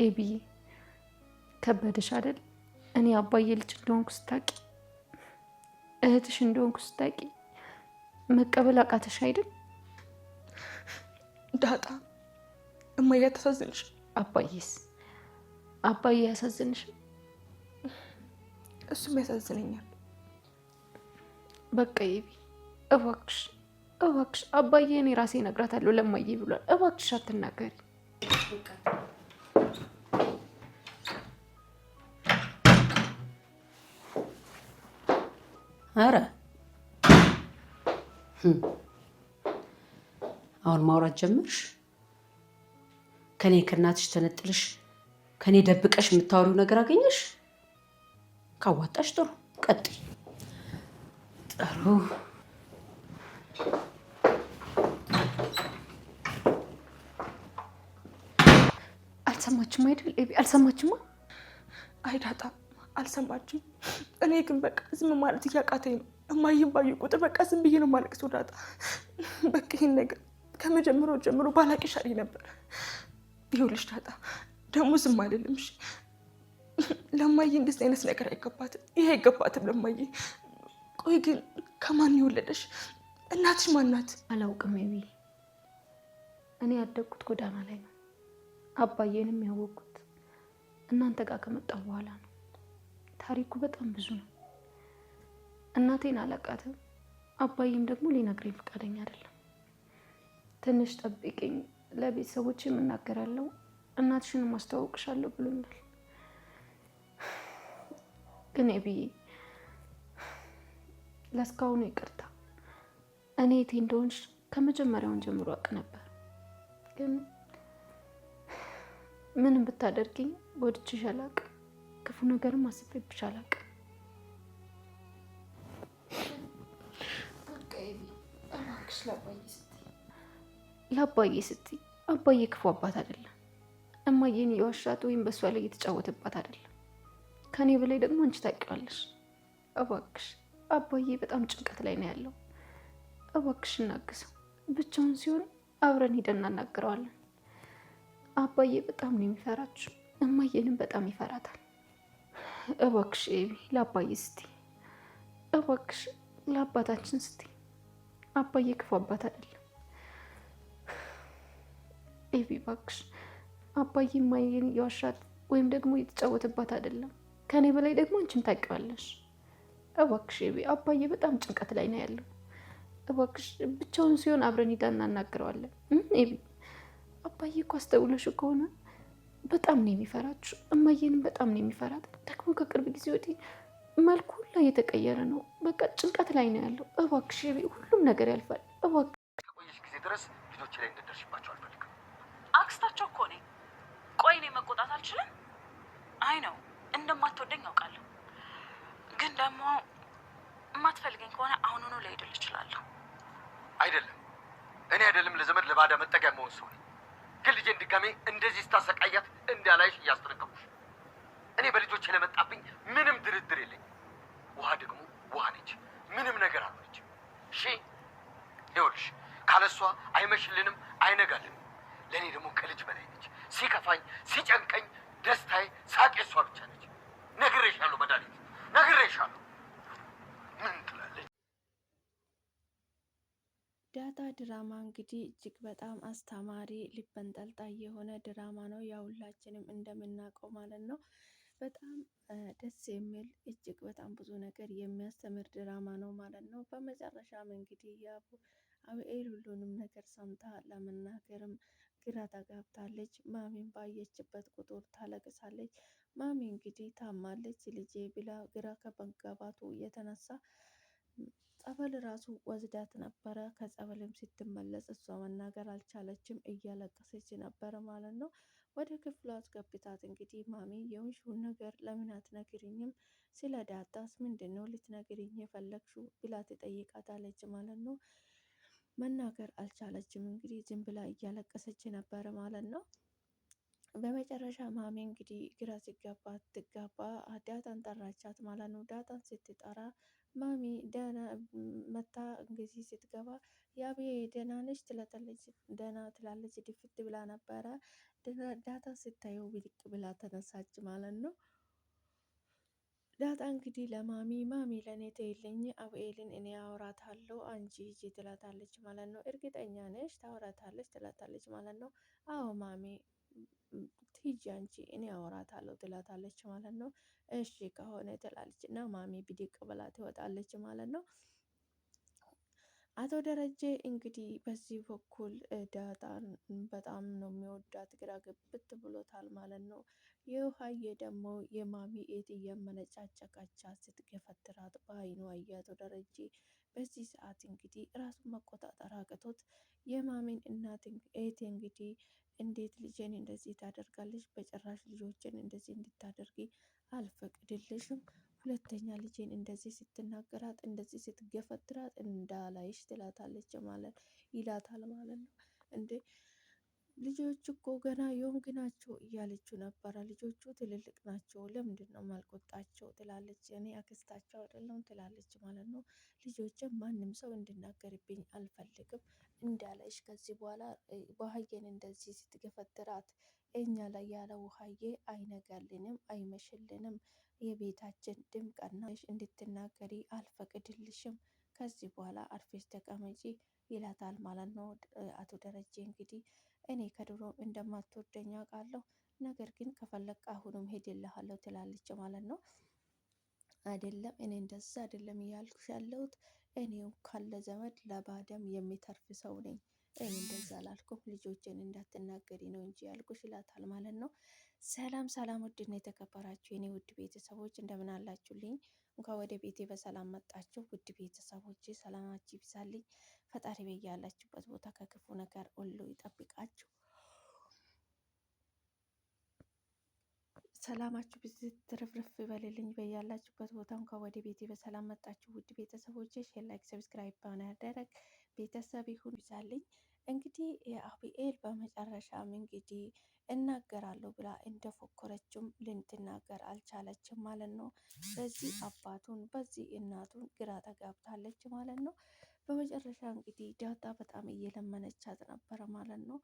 ኤቢዬ ከበደሽ አይደል? እኔ አባዬ ልጅ እንደሆንኩ ስታቂ፣ እህትሽ እንደሆንኩ ስታቂ መቀበል አቃተሽ አይደል? ዳጣ እማዬ አታሳዝንሽ? አባዬስ? አባዬ ያሳዝንሽ? እሱም ያሳዝነኛል። በቃ ኤቢ እባክሽ እባክሽ፣ አባዬ እኔ ራሴ እነግራታለሁ ለማዬ ብሏል። እባክሽ አትናገሪ። አረ አሁን ማውራት ጀመርሽ? ከኔ ከእናትሽ ተነጥልሽ ከኔ ደብቀሽ የምታወሪው ነገር አገኘሽ? ካዋጣሽ ጥሩ ቀጥይ። ጥሩ አልሰማችም አይደል ኤቢ? አልሰማችማ? አይ ዳጣ አልሰማችም። እኔ ግን በቃ ዝም ማለት እያቃተኝ ነው። እማዬን ባዩ ቁጥር በቃ ዝም ብዬ ነው የማለቅሰው። ዳጣ በቃ ይሄን ነገር ከመጀመሪያው ጀምሮ ባላቅ ይሻለኝ ነበር። ይኸውልሽ ዳጣ ደግሞ ዝም አልልም እሺ። ለማዬ እንደዚህ አይነት ነገር አይገባትም። ይሄ አይገባትም ለማዬ። ቆይ ግን ከማን የወለደሽ? እናትሽ ማናት? አላውቅም ኤቢ። እኔ ያደግኩት ጎዳና ላይ ነው። አባዬንም ያወቅኩት እናንተ ጋር ከመጣሁ በኋላ ነው። ታሪኩ በጣም ብዙ ነው። እናቴን አላውቃትም። አባዬም ደግሞ ሊነግረኝ ፈቃደኛ አይደለም። ትንሽ ጠብቂኝ፣ ለቤተሰቦቼም እናገራለሁ፣ እናትሽንም ማስተዋወቅሻለሁ ብሎኛል። ግን ኤቢዬ ለእስካሁኑ ይቅርታ። እኔ የቴ እንደሆንሽ ከመጀመሪያውን ጀምሮ አውቅ ነበር። ግን ምንም ብታደርጊኝ ወድጄሽ አላውቅም። ክፉ ነገርም አስቤብሽ አላውቅም። በቃ ኤቢ እባክሽ ለአባዬ ስትይ አባዬ ክፉ አባት አይደለም። እማዬን የዋሻት ወይም በእሷ ላይ የተጫወተባት አይደለም። ከኔ በላይ ደግሞ አንቺ ታውቂዋለሽ። እባክሽ አባዬ በጣም ጭንቀት ላይ ነው ያለው። እባክሽ እናግዘው። ብቻውን ሲሆን አብረን ሄደን እናናግረዋለን። አባዬ በጣም ነው የሚፈራችሁ፣ እማዬንም በጣም ይፈራታል። እባክሽ ኤቢ ለአባዬ ስትይ፣ እባክሽ ለአባታችን ስትይ። አባዬ ክፉ አባት አይደለም። ኤቢ እባክሽ አባዬ እማዬን የዋሻት ወይም ደግሞ የተጫወተባት አይደለም። ከኔ በላይ ደግሞ አንቺም ታውቂዋለሽ። እባክሽ ኤቢ አባዬ በጣም ጭንቀት ላይ ነው ያለው። እባክሽ ብቻውን ሲሆን አብረን ሄደን እናናግረዋለን። ኤቢ አባዬ እኮ አስተውለሽ ከሆነ በጣም ነው የሚፈራችሁ፣ እማዬንም በጣም ነው የሚፈራት። ደግሞ ከቅርብ ጊዜ ወዲህ መልኩ ሁላ እየተቀየረ ነው። በቃ ጭንቀት ላይ ነው ያለው። እባክሽ ኤቢ ሁሉም ነገር ያልፋል። እባክሽ ከቆየሽ ጊዜ ድረስ ልጆች ላይ እንድትደርሽባቸው አልፈልግም። አክስታቸው እኮ ነኝ። ቆይ እኔ መቆጣት አልችልም? አይ ነው እንደማትወደኝ አውቃለሁ። ግን ደግሞ የማትፈልገኝ ከሆነ አሁኑኑ ልሄድል እችላለሁ። አይደለም እኔ አይደለም ለዘመድ ለባዳ መጠጊያ መሆን ሰው ነኝ። ግን ልጄን ድጋሜ እንደዚህ ስታሰቃያት እንዳላይሽ እያስጠነቀቁሽ። እኔ በልጆች ለመጣብኝ ምንም ድርድር የለኝም። ውሃ ደግሞ ውሃ ነች፣ ምንም ነገር አልሆነች። እሺ ይኸውልሽ ካለሷ አይመሽልንም አይነጋልንም። ለእኔ ደግሞ ከልጅ በላይ ነች። ሲከፋኝ ሲጨንቀኝ ደስታዬ ሳቄ እሷ ብቻ ነች። ነግሬሻለሁ መድኃኒት ነግሬሻለሁ። ምን ትላለች? ዳጣ ድራማ እንግዲህ እጅግ በጣም አስተማሪ ልብ አንጠልጣይ የሆነ ድራማ ነው። ያው ሁላችንም እንደምናውቀው ማለት ነው። በጣም ደስ የሚል እጅግ በጣም ብዙ ነገር የሚያስተምር ድራማ ነው ማለት ነው። በመጨረሻም እንግዲህ አብኤል ሁሉንም ነገር ሰምታ ለመናገርም ግራ ተጋብታለች። ማሚን ባየችበት ቁጥር ታለቅሳለች። ማሚ እንግዲህ ታማለች ልጄ ብላ ግራ ከመጋባቱ የተነሳ ጸበል ራሱ ወስዳት ነበረ። ከጸበልም ስትመለስ እሷ መናገር አልቻለችም፣ እያለቀሰች ነበረ ማለት ነው። ወደ ክፍሉ አስገብታት እንግዲህ ማሚ የሆንሽውን ነገር ለምን አትነግሪኝም? ስለ ዳጣስ ምንድን ነው ልትነግሪኝ የፈለግሽው? ብላ ትጠይቃታለች ማለት ነው። መናገር አልቻለችም። እንግዲህ ዝም ብላ እያለቀሰች ነበረ ማለት ነው። በመጨረሻ ማሚ እንግዲህ ግራ ትጋባ ዳጣን ጠራቻት ማለት ነው። ዳጣን ስትጠራ ማሚ ደህና መታ እንግዲህ ስትገባ ያቤ ደህና ነች ትላለች። ደህና ትላለች። ድፍት ብላ ነበረ። ዳጣ ስታየው ብድቅ ብላ ተነሳች ማለት ነው። ዳጣ እንግዲህ ለማሚ ማሚ ለእኔ ተይልኝ አብኤልን እኔ አውራታለሁ አንቺ ሂጂ ትላታለች ማለት ነው። እርግጠኛ ነሽ ታውራታለች ትላታለች ማለት ነው። አዎ ማሚ ሂጂ አንቺ እኔ አወራታለሁ ትላታለች ማለት ነው። እሺ ከሆነ ትላለች እና ማሚ ብድቅ ብላ ትወጣለች ማለት ነው። አቶ ደረጀ እንግዲህ በዚህ በኩል ዳጣን በጣም ነው የሚወዳት፣ ግራ ግብት ብሎታል ማለት ነው። የውሃዬ ደግሞ የማሚ ኤት እያመነጫጨቃቻት ስትገፈትራት በአይኑ አየ አቶ ደረጀ። በዚህ ሰዓት እንግዲህ ራሱን መቆጣጠር አቅቶት የማሚን እናት ኤት እንግዲህ እንዴት ልጄን እንደዚህ ታደርጋለች? በጭራሽ ልጆችን እንደዚህ እንድታደርጊ አልፈቅድልሽም። ሁለተኛ ልጄን እንደዚህ ስትናገራት እንደዚህ ስትገፈትራት እንዳላይሽ ትላታለች ማለት ይላታል ማለት ነው። እንዴ ልጆች እኮ ገና ዮንግ ናቸው እያለችው ነበረ። ልጆቹ ትልልቅ ናቸው፣ ለምንድን ነው ማልቆጣቸው? ትላለች። እኔ አክስታቸው አይደለም ትላለች ማለት ነው። ልጆችን ማንም ሰው እንድናገርብኝ አልፈልግም እንዳለሽ ከዚህ በኋላ ውሃዬን እንደዚህ ስትገፈትራት እኛ ላይ ያለ ውሃዬ አይነጋልንም፣ አይመሽልንም፣ የቤታችን ድምቀና እንድትናገሪ አልፈቅድልሽም። ከዚህ በኋላ አርፌስ ተቀመጪ ይላታል ማለት ነው። አቶ ደረጀ እንግዲህ እኔ ከድሮ እንደማትወደኝ አውቃለሁ፣ ነገር ግን ከፈለግ አሁንም ሄድልሃለሁ ትላለች ማለት ነው። አይደለም እኔ እንደዛ አይደለም እያልኩሽ ያለሁት እኔው ካለ ዘመድ ለባደም የሚተርፍ ሰው ነኝ። እኔ እንደዛ አላልኩም፣ ልጆችን እንዳትናገሪ ነው እንጂ ያልኩሽ ይላታል ማለት ነው። ሰላም ሰላም፣ ውድና የተከበራችሁ የኔ ውድ ቤተሰቦች እንደምን አላችሁልኝ? እንኳን ወደ ቤቴ በሰላም መጣችሁ። ውድ ቤተሰቦች ሰላማችሁ ይብዛልኝ። ፈጣሪ በያላችሁበት ቦታ ከክፉ ነገር ሁሉ ይጠብቃችሁ። ሰላማችሁ ብዝት ትርፍርፍ ይበልልኝ በያላችሁበት ቦታ። እንኳን ወደ ቤቴ በሰላም መጣችሁ ውድ ቤተሰቦች። ሼር፣ ላይክ፣ ሰብስክራይብ በማድረግ ቤተሰብ ይሁን ይዛልኝ። እንግዲህ የአብኤል በመጨረሻም እንግዲህ እናገራለሁ ብላ እንደፎከረችም ልትናገር አልቻለችም ማለት ነው። በዚህ አባቱን በዚህ እናቱን ግራ ተጋብታለች ማለት ነው። በመጨረሻ እንግዲህ ዳጣ በጣም እየለመነቻት ነበረ ማለት ነው።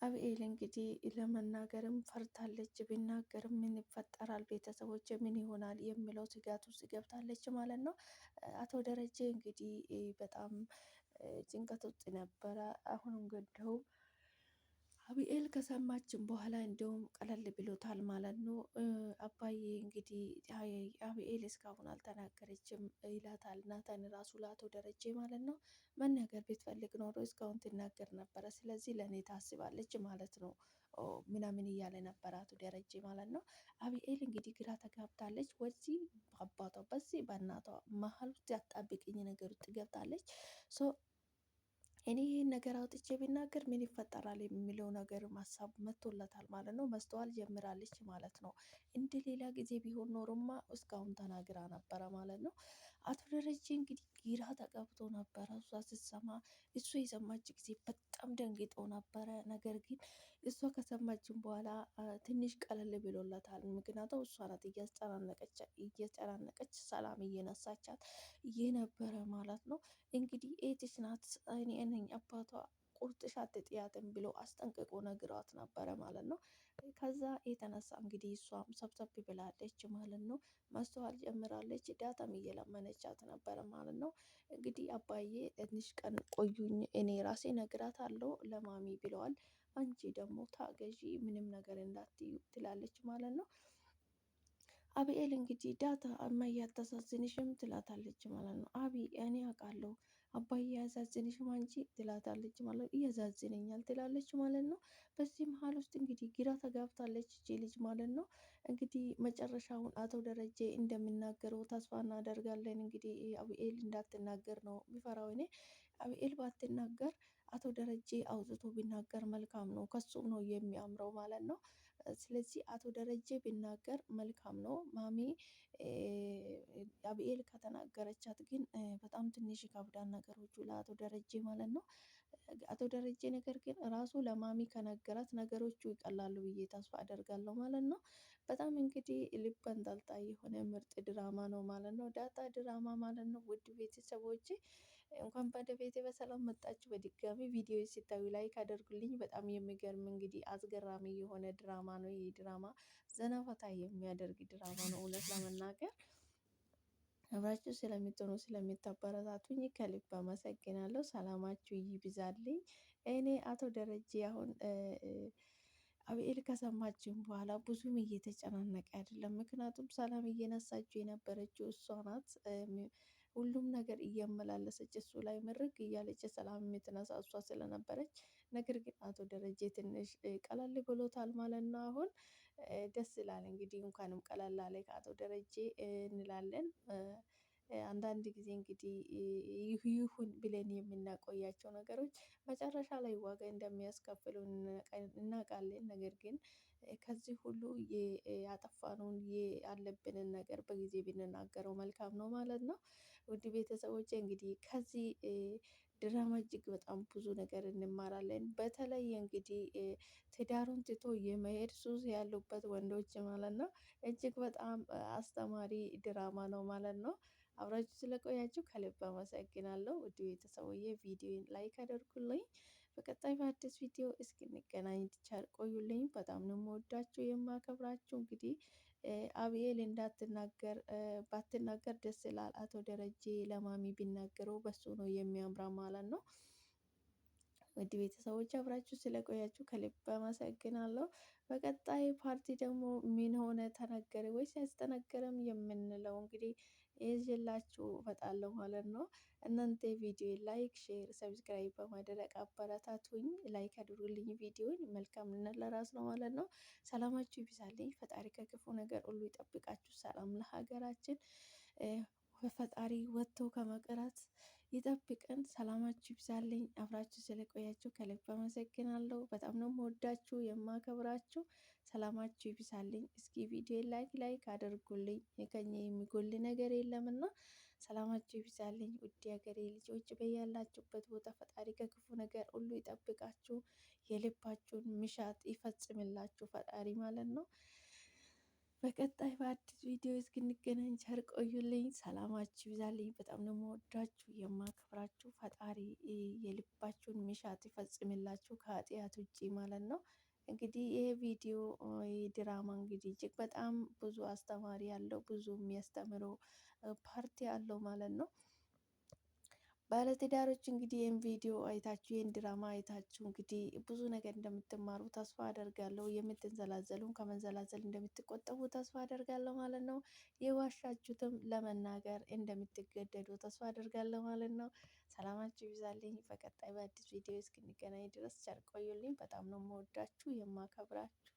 አብኤል እንግዲህ ለመናገርም ፈርታለች። ቢናገርም ምን ይፈጠራል፣ ቤተሰቦች ምን ይሆናል የሚለው ስጋት ውስጥ ገብታለች ማለት ነው። አቶ ደረጀ እንግዲህ በጣም ጭንቀት ውስጥ ነበረ። አሁንም ገደው አብኤል ከሰማችን በኋላ እንደውም ቀለል ብሎታል ማለት ነው። አባዬ እንግዲህ አብኤል እስካሁን አልተናገረችም ይላታል ናታን ራሱ ለአቶ ደረጀ ማለት ነው። መናገር ብትፈልግ ኖሮ እስካሁን ትናገር ነበረ፣ ስለዚህ ለእኔ ታስባለች ማለት ነው ምናምን እያለ ነበረ አቶ ደረጀ ማለት ነው። አብኤል እንግዲህ ግራ ተጋብታለች። ወዚህ በአባቷ በዚህ በእናቷ መሀል ውስጥ ያጣብቅኝ ነገር ውስጥ ገብታለች። እኔ ይህን ነገር አውጥቼ ቢናገር ምን ይፈጠራል የሚለው ነገር ሀሳብ መጥቶለታል ማለት ነው። መስተዋል ጀምራለች ማለት ነው። እንደ ሌላ ጊዜ ቢሆን ኖሮማ እስካሁን ተናግራ ነበረ ማለት ነው። አቶ ደረጀ እንግዲህ ግራ ተቀብቶ ነበረ። እሷ ስትሰማ እሱ የሰማች ጊዜ በጣም ደንግጦ ነበረ። ነገር ግን እሷ ከሰማችን በኋላ ትንሽ ቀለል ብሎለታል። ምክንያቱም እሷ ናት እየጨናነቀች ሰላም እየነሳቻት እየነበረ ማለት ነው። እንግዲህ ኤትሽ ናት እኔ ነኝ አባቷ ቁርጥሽ አትጥያትም ብሎ አስጠንቅቆ ነግሯት ነበረ ማለት ነው። ከዛ የተነሳ እንግዲህ እሷም ሰብሰብ ብላለች ማለት ነው። ማስተዋል ጀምራለች። ዳጣም እየለመነቻት ነበረ ማለት ነው። እንግዲህ አባዬ ትንሽ ቀን ቆዩኝ እኔ ራሴ ነግራታለሁ ለማሚ ብለዋል። አንቺ ደግሞ ታገዢ ምንም ነገር እንዳትዩ ትላለች ማለት ነው። አብኤል እንግዲህ ዳጣ እማዬ አታሳዝንሽም ትላታለች ማለት ነው። አቢ እኔ አውቃለሁ አባዬ ያሳዝንሽም አንቺ ትላታለች ማለት ነው። እያዛዝነኛል ትላለች ማለት ነው። በዚህ መሀል ውስጥ እንግዲህ ግራ ተጋብታለች እቺ ልጅ ማለት ነው። እንግዲህ መጨረሻውን አቶ ደረጀ እንደሚናገረው ተስፋ እናደርጋለን። እንግዲህ አብኤል እንዳትናገር ነው የሚፈራው። እኔ አብኤል ባትናገር አቶ ደረጀ አውጥቶ ቢናገር መልካም ነው፣ ከሱም ነው የሚያምረው ማለት ነው። ስለዚህ አቶ ደረጀ ቢናገር መልካም ነው። ማሚ አብኤል ከተናገረቻት ግን በጣም ትንሽ ይከብዳል ነገሮቹ ለአቶ ደረጀ ማለት ነው። አቶ ደረጀ ነገር ግን ራሱ ለማሚ ከነገራት ነገሮቹ ይቀላሉ ብዬ ተስፋ አደርጋለሁ ማለት ነው። በጣም እንግዲህ ልብ አንጠልጣይ የሆነ ምርጥ ድራማ ነው ማለት ነው። ዳጣ ድራማ ማለት ነው። ውድ ቤተሰቦቼ እንኳን ወደ ቤቴ በሰላም መጣችሁ። በድጋሚ ቪዲዮ ሲታዩ ላይክ አድርጉልኝ። በጣም የሚገርም እንግዲህ አስገራሚ የሆነ ድራማ ነው። ይህ ድራማ ዘና ፈታ የሚያደርግ ድራማ ነው። እውነት ለመናገር አብራችሁ ስለምትሆኑ ስለምታበረታቱኝ ከልብ አመሰግናለሁ። ሰላማችሁ ይብዛልኝ። እኔ አቶ ደረጀ አሁን አብኤል ከሰማችን በኋላ ብዙም እየተጨናነቀ አይደለም። ምክንያቱም ሰላም እየነሳችው የነበረችው እሷ ናት። ሁሉም ነገር እያመላለሰች እሱ ላይ ምርግ እያለች ሰላም የምትነሳ እሷ ስለነበረች፣ ነገር ግን አቶ ደረጀ ትንሽ ቀላል ብሎታል ማለት ነው። አሁን ደስ ይላል እንግዲህ እንኳንም ቀላል አለ ከአቶ ደረጀ እንላለን። አንዳንድ ጊዜ እንግዲህ ይሁን ብለን የምናቆያቸው ነገሮች መጨረሻ ላይ ዋጋ እንደሚያስከፍሉ እናውቃለን። ነገር ግን ከዚህ ሁሉ ያጠፋነውን ያለብንን ነገር በጊዜ ብንናገረው መልካም ነው ማለት ነው። ውድ ቤተሰቦች እንግዲህ ከዚህ ድራማ እጅግ በጣም ብዙ ነገር እንማራለን። በተለይ እንግዲህ ትዳሩን ትቶ የመሄድ ሱስ ያሉበት ወንዶች ማለት ነው እጅግ በጣም አስተማሪ ድራማ ነው ማለት ነው። አብራችሁ ስለቆያችሁ ከልብ አመሰግናለሁ። ውድ ቤተሰቦዬ ቪዲዮን ላይክ አድርጉልኝ። በቀጣይ በአዲስ ቪዲዮ እስክንገናኝ ቸር ቆዩልኝ። በጣም ነው የምወዳችሁ የማከብራችሁ። እንግዲህ አብኤል እንዳትናገር ባትናገር ደስ ይላል። አቶ ደረጀ ለማሚ ቢናገረው በሱ ነው የሚያምራ ማለት ነው። ውድ ቤተሰቦች አብራችሁ ስለቆያችሁ ከልብ አመሰግናለሁ። በቀጣይ ፓርቲ ደግሞ ምን ሆነ ተነገረ ወይስ ያልተነገረም የምንለው እንግዲህ ይዤላችሁ እመጣለሁ ማለት ነው። እናንተ ቪዲዮ ላይክ፣ ሼር፣ ሰብስክራይብ በማድረግ አበረታቱኝ። ላይክ አድርጉልኝ። ቪዲዮን መልካምነት ለራስ ነው ማለት ነው። ሰላማችሁ ይብዛልኝ። ፈጣሪ ከክፉ ነገር ሁሉ ይጠብቃችሁ። ሰላም ለሀገራችን። ፈጣሪ ወጥቶ ከመቅረት ይጠብቀን። ሰላማችሁ ይብዛልኝ። አብራችሁ ስለቆያችሁ ከልብ አመሰግናለሁ። በጣም ነው የምወዳችሁ የማከብራችሁ። ሰላማችሁ ይብዛልኝ። እስኪ ቪዲዮ ላይክ አድርጉልኝ። ከኛ የሚጎል ነገር የለምና ሰላማችሁ ይብዛልኝ። ውድ ሀገሬ ልጆች በያላችሁበት ቦታ ፈጣሪ ከክፉ ነገር ሁሉ ይጠብቃችሁ። የልባችሁን ምሻት ይፈጽምላችሁ ፈጣሪ ማለት ነው። በቀጣይ በአዲስ ቪዲዮ እስክንገናኝ ቸር ቆዩልኝ። ሰላማችሁ ይብዛልኝ። በጣም ነው የምወዳችሁ የማከብራችሁ። ፈጣሪ የልባችሁን ምሻት ይፈጽምላችሁ ከኃጢአት ውጪ ማለት ነው። እንግዲህ ይሄ ቪዲዮ ድራማ እንግዲህ እጅግ በጣም ብዙ አስተማሪ ያለው ብዙ የሚያስተምረው ፓርቲ አለው ማለት ነው። ባለትዳሮች እንግዲህ ይህን ቪዲዮ አይታችሁ ይህን ድራማ አይታችሁ እንግዲህ ብዙ ነገር እንደምትማሩ ተስፋ አደርጋለሁ። የምትንዘላዘሉም ከመንዘላዘል እንደምትቆጠቡ ተስፋ አደርጋለሁ ማለት ነው። የዋሻችሁትም ለመናገር እንደምትገደዱ ተስፋ አደርጋለሁ ማለት ነው። ሰላማችሁ ይብዛልኝ። በቀጣይ በአዲስ ቪዲዮ እስክንገናኝ ድረስ ቸር ቆዩልኝ። በጣም ነው የምወዳችሁ የማከብራችሁ።